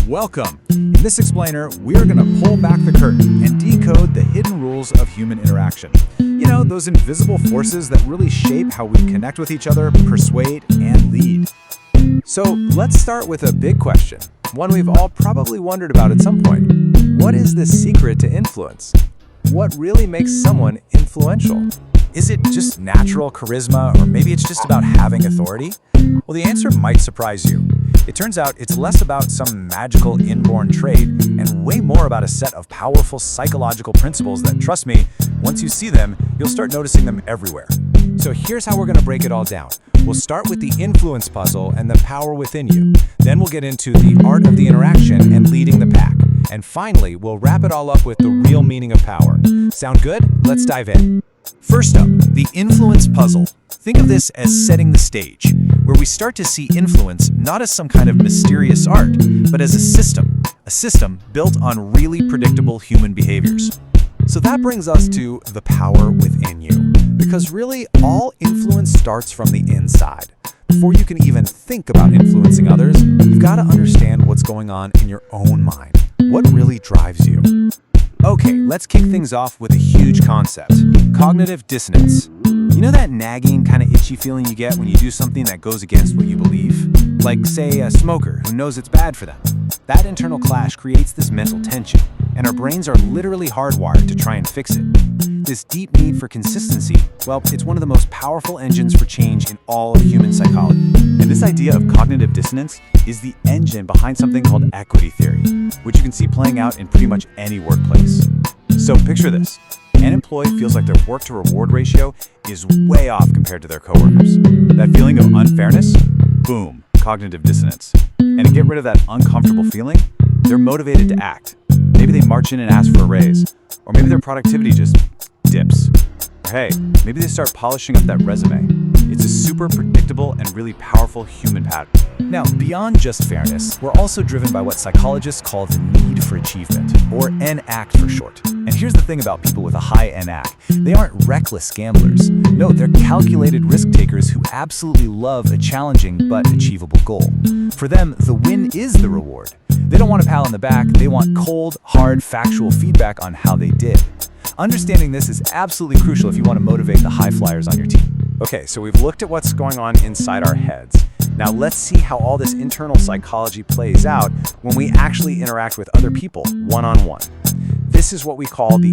Welcome! In this explainer, we're going to pull back the curtain and decode the hidden rules of human interaction. You know, those invisible forces that really shape how we connect with each other, persuade, and lead. So let's start with a big question, one we've all probably wondered about at some point. What is the secret to influence? What really makes someone influential? Is it just natural charisma, or maybe it's just about having authority? Well, the answer might surprise you. It turns out it's less about some magical inborn trait and way more about a set of powerful psychological principles that, trust me, once you see them, you'll start noticing them everywhere. So here's how we're going to break it all down. We'll start with the influence puzzle and the power within you. Then we'll get into the art of the interaction and leading the pack. And finally, we'll wrap it all up with the real meaning of power. Sound good? Let's dive in. First up, the influence puzzle. Think of this as setting the stage, where we start to see influence not as some kind of mysterious art, but as a system built on really predictable human behaviors. So that brings us to the power within you, because really all influence starts from the inside. Before you can even think about influencing others, you've got to understand what's going on in your own mind. What really drives you? Okay, let's kick things off with a huge concept, cognitive dissonance. You know that nagging, kind of itchy feeling you get when you do something that goes against what you believe? Like, say, a smoker who knows it's bad for them. That internal clash creates this mental tension, and our brains are literally hardwired to try and fix it. This deep need for consistency, well, it's one of the most powerful engines for change in all of human psychology. And this idea of cognitive dissonance is the engine behind something called equity theory, which you can see playing out in pretty much any workplace. So picture this. An employee feels like their work-to-reward ratio is way off compared to their coworkers. That feeling of unfairness? Boom, cognitive dissonance. And to get rid of that uncomfortable feeling, they're motivated to act. Maybe they march in and ask for a raise, or maybe their productivity just dips. Or hey, maybe they start polishing up that resume. It's a super predictable and really powerful human pattern. Now, beyond just fairness, we're also driven by what psychologists call the need for achievement, or NAC for short. And here's the thing about people with a high NAC. They aren't reckless gamblers. No, they're calculated risk takers who absolutely love a challenging but achievable goal. For them, the win is the reward. They don't want a pat on the back, they want cold, hard, factual feedback on how they did. Understanding this is absolutely crucial if you want to motivate the high flyers on your team. Okay, so we've looked at what's going on inside our heads. Now let's see how all this internal psychology plays out when we actually interact with other people one-on-one. This is what we call the